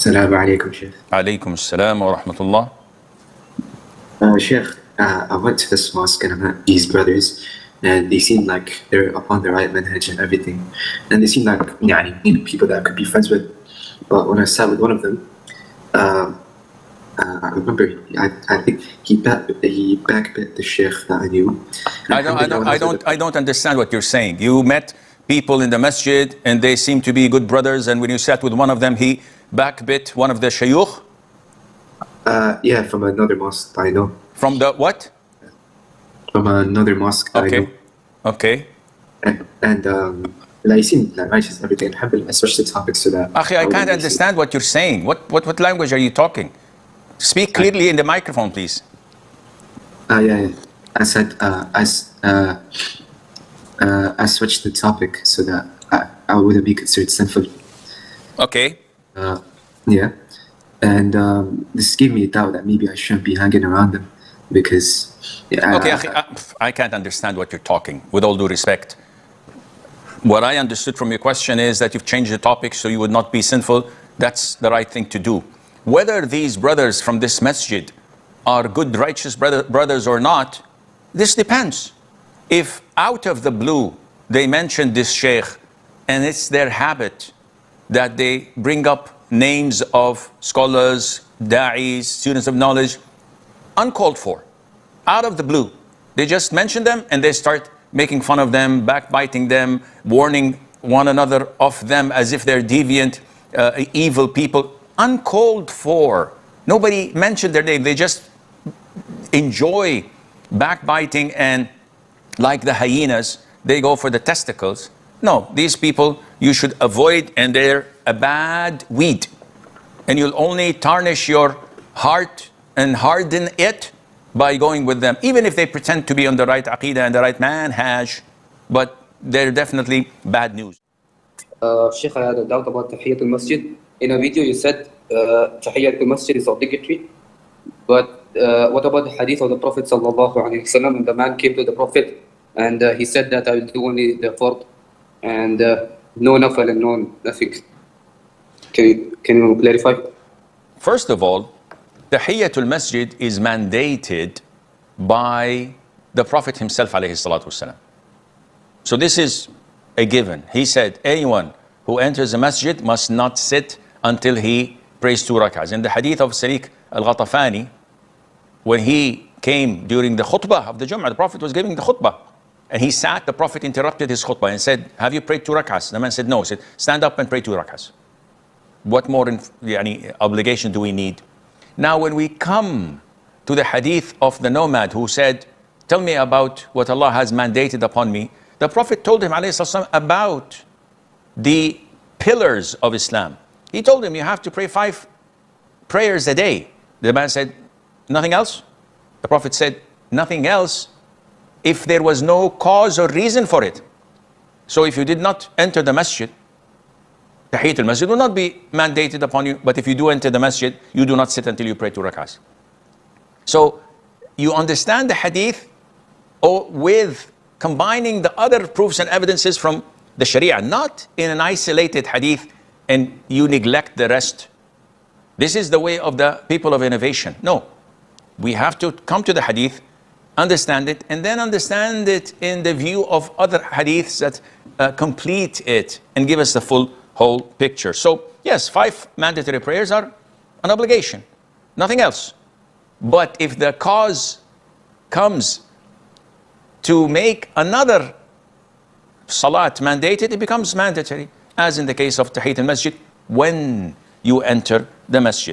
Assalamu alaikum, Sheikh. Alaykum assalam wa rahmatullah. Sheikh, I went to this mosque and I met these brothers, and they seem like they're upon the right manhaj and everything. And they seem like people that I could be friends with. But when I sat with one of them, I remember I think he backbit the Sheikh that I knew. I don't understand what you're saying. You met people in the masjid and they seem to be good brothers, and when you sat with one of them, he backbit one of the shayukh? Yeah, from another mosque I know. From the what? From another mosque I know. Okay. And like, it seemed like righteous and everything. Alhamdulillah, I switched the topic so that... Akhi, I can't understand what you're saying. What language are you talking? Speak clearly in the microphone, please. Yeah. I said, I switched the topic so that I wouldn't be considered sinful. Okay. Yeah. And this gave me a doubt that maybe I shouldn't be hanging around them because... Okay, I can't understand what you're talking, with all due respect. What I understood from your question is that you've changed the topic so you would not be sinful. That's the right thing to do. Whether these brothers from this masjid are good, righteous brothers or not, this depends. If out of the blue they mention this sheikh and it's their habit that they bring up names of scholars, da'is, students of knowledge, uncalled for, out of the blue, they just mention them and they start making fun of them, backbiting them, warning one another of them as if they're deviant, evil people, uncalled for. Nobody mentioned their name. They just enjoy backbiting, and like the hyenas, they go for the testicles. No, these people you should avoid, and they're a bad weed. And you'll only tarnish your heart and harden it by going with them, even if they pretend to be on the right aqidah and the right manhaj, but they're definitely bad news. Sheikh, I had a doubt about Tahiyyatul Masjid. In a video you said Tahiyyatul Masjid is obligatory, but what about the hadith of the Prophet sallallahu alaihi wasallam? And the man came to the Prophet and he said that I will do only the fard and no Nafl and no nothing. Can you clarify? First of all, Tahiyyatul Masjid is mandated by the Prophet himself alayhi salatu wasalam. So this is a given. He said anyone who enters a masjid must not sit until he prays 2 rak'ahs. In the hadith of Sheikh Al-Ghatafani, when he came during the khutbah of the Jum'ah, the Prophet was giving the khutbah, and he sat, the Prophet interrupted his khutbah and said, have you prayed 2 rak'ahs? The man said, no. He said, stand up and pray 2 rak'ahs. What more obligation do we need? Now when we come to the hadith of the nomad who said, tell me about what Allah has mandated upon me, the Prophet told him ﷺ about the pillars of Islam. He told him you have to pray 5 prayers a day. The man said, nothing else? The Prophet said, nothing else if there was no cause or reason for it. So if you did not enter the masjid, Tahiyyatul Masjid will not be mandated upon you, but if you do enter the masjid, you do not sit until you pray 2 rak'ahs. So you understand the hadith with combining the other proofs and evidences from the Sharia, not in an isolated hadith and you neglect the rest. This is the way of the people of innovation. No, we have to come to the hadith, understand it, and then understand it in the view of other hadiths that complete it and give us the whole picture. So yes, 5 mandatory prayers are an obligation, nothing else. But if the cause comes to make another salat mandated, it becomes mandatory, as in the case of Tahiyyatul Masjid when you enter the masjid.